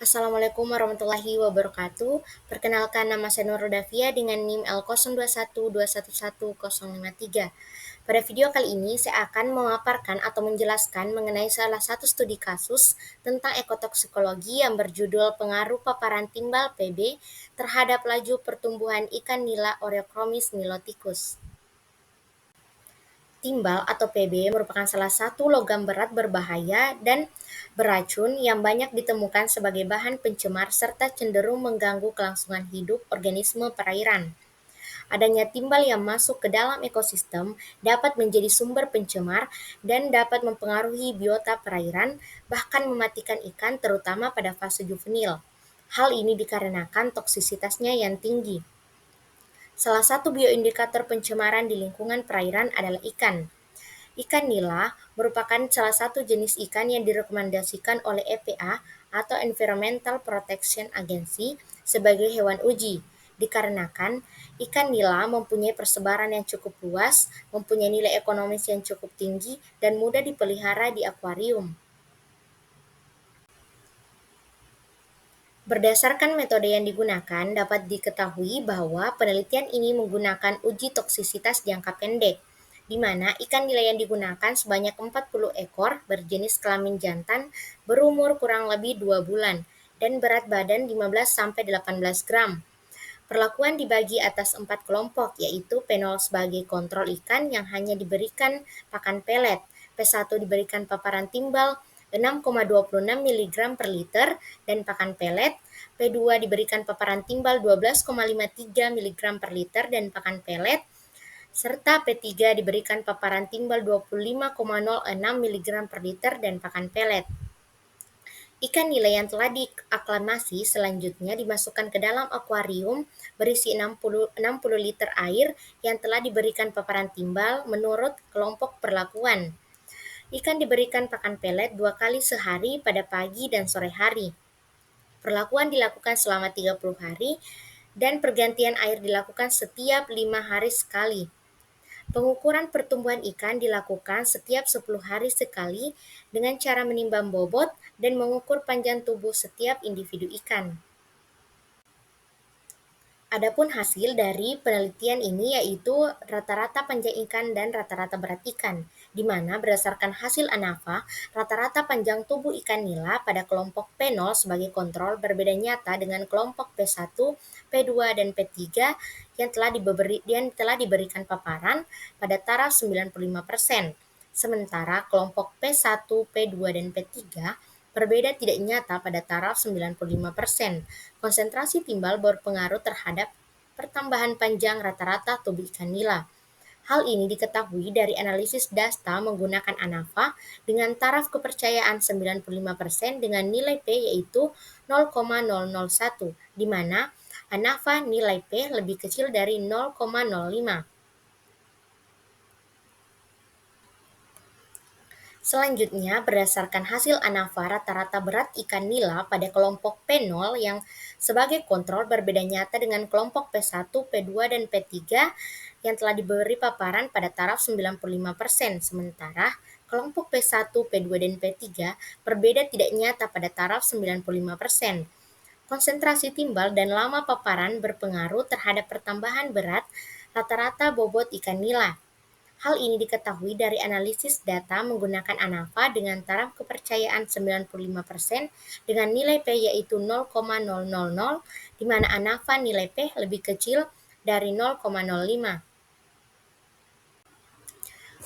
Assalamualaikum warahmatullahi wabarakatuh. Perkenalkan, nama saya Nurul Davia dengan NIM L0212111053. Pada video kali ini saya akan memaparkan atau menjelaskan mengenai salah satu studi kasus tentang ekotoksikologi yang berjudul Pengaruh Paparan Timbal Pb terhadap laju pertumbuhan ikan nila Oreochromis niloticus. Timbal atau Pb merupakan salah satu logam berat berbahaya dan beracun yang banyak ditemukan sebagai bahan pencemar serta cenderung mengganggu kelangsungan hidup organisme perairan. Adanya timbal yang masuk ke dalam ekosistem dapat menjadi sumber pencemar dan dapat mempengaruhi biota perairan, bahkan mematikan ikan terutama pada fase juvenil. Hal ini dikarenakan toksisitasnya yang tinggi. Salah satu bioindikator pencemaran di lingkungan perairan adalah ikan. Ikan nila merupakan salah satu jenis ikan yang direkomendasikan oleh EPA atau Environmental Protection Agency sebagai hewan uji, dikarenakan ikan nila mempunyai persebaran yang cukup luas, mempunyai nilai ekonomis yang cukup tinggi, dan mudah dipelihara di akuarium. Berdasarkan metode yang digunakan, dapat diketahui bahwa penelitian ini menggunakan uji toksisitas jangka pendek, di mana ikan nila yang digunakan sebanyak 40 ekor berjenis kelamin jantan berumur kurang lebih 2 bulan dan berat badan 15-18 gram. Perlakuan dibagi atas 4 kelompok, yaitu P0 sebagai kontrol ikan yang hanya diberikan pakan pelet, P1 diberikan paparan timbal 6,26 mg per liter dan pakan pelet, P2 diberikan paparan timbal 12,53 mg per liter dan pakan pelet, serta P3 diberikan paparan timbal 25,06 mg per liter dan pakan pelet. Ikan nila yang telah diaklimasi selanjutnya dimasukkan ke dalam akuarium berisi 60 liter air yang telah diberikan paparan timbal menurut kelompok perlakuan. Ikan diberikan pakan pelet 2 kali sehari pada pagi dan sore hari. Perlakuan dilakukan selama 30 hari dan pergantian air dilakukan setiap 5 hari sekali. Pengukuran pertumbuhan ikan dilakukan setiap 10 hari sekali dengan cara menimbang bobot dan mengukur panjang tubuh setiap individu ikan. Adapun hasil dari penelitian ini yaitu rata-rata panjang ikan dan rata-rata berat ikan, di mana berdasarkan hasil ANAFA, rata-rata panjang tubuh ikan nila pada kelompok P0 sebagai kontrol berbeda nyata dengan kelompok P1, P2, dan P3 yang telah diberikan paparan pada taraf 95%. Sementara kelompok P1, P2, dan P3 berbeda tidak nyata pada taraf 95%. Konsentrasi timbal berpengaruh terhadap pertambahan panjang rata-rata tubuh ikan nila. Hal ini diketahui dari analisis data menggunakan ANAFA dengan taraf kepercayaan 95% dengan nilai P yaitu 0,001, di mana ANAFA nilai P lebih kecil dari 0,05. Selanjutnya, berdasarkan hasil ANAFA, rata-rata berat ikan nila pada kelompok P0 yang sebagai kontrol berbeda nyata dengan kelompok P1, P2, dan P3 yang telah diberi paparan pada taraf 95%, sementara kelompok P1, P2, dan P3 berbeda tidak nyata pada taraf 95%. Konsentrasi timbal dan lama paparan berpengaruh terhadap pertambahan berat rata-rata bobot ikan nila. Hal ini diketahui dari analisis data menggunakan ANAFA dengan taraf kepercayaan 95% dengan nilai P yaitu 0,000, di mana ANAFA nilai P lebih kecil dari 0,05.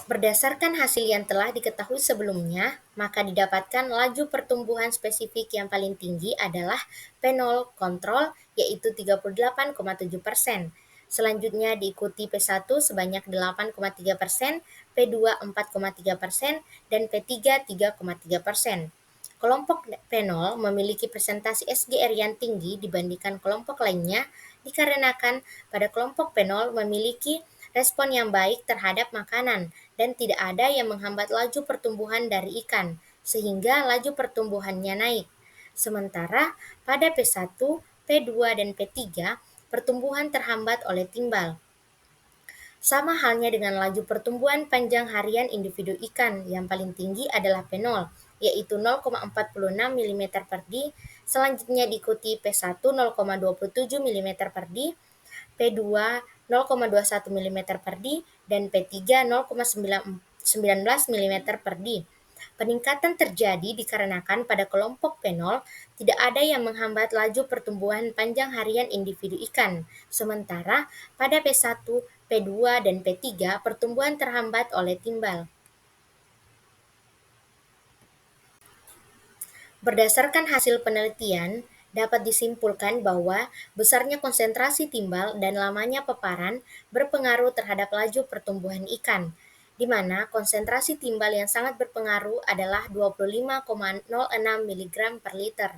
Berdasarkan hasil yang telah diketahui sebelumnya, maka didapatkan laju pertumbuhan spesifik yang paling tinggi adalah P0 kontrol yaitu 38,7%. Selanjutnya diikuti P1 sebanyak 8,3%, P2 4,3%, dan P3 3,3%. Kelompok P0 memiliki presentasi SGR yang tinggi dibandingkan kelompok lainnya dikarenakan pada kelompok P0 memiliki respon yang baik terhadap makanan dan tidak ada yang menghambat laju pertumbuhan dari ikan, sehingga laju pertumbuhannya naik. Sementara pada P1, P2, dan P3, pertumbuhan terhambat oleh timbal. Sama halnya dengan laju pertumbuhan panjang harian individu ikan, yang paling tinggi adalah P0, yaitu 0,46 mm per D, selanjutnya diikuti P1 0,27 mm per D, P2 0,21 mm per D, dan P3 0,19 mm per D. Peningkatan terjadi dikarenakan pada kelompok P0 tidak ada yang menghambat laju pertumbuhan panjang harian individu ikan, sementara pada P1, P2, dan P3 pertumbuhan terhambat oleh timbal. Berdasarkan hasil penelitian, dapat disimpulkan bahwa besarnya konsentrasi timbal dan lamanya paparan berpengaruh terhadap laju pertumbuhan ikan, di mana konsentrasi timbal yang sangat berpengaruh adalah 25,06 mg per liter.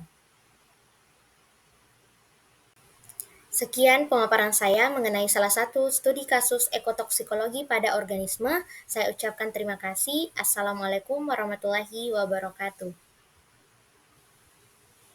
Sekian pemaparan saya mengenai salah satu studi kasus ekotoksikologi pada organisme. Saya ucapkan terima kasih. Assalamualaikum warahmatullahi wabarakatuh.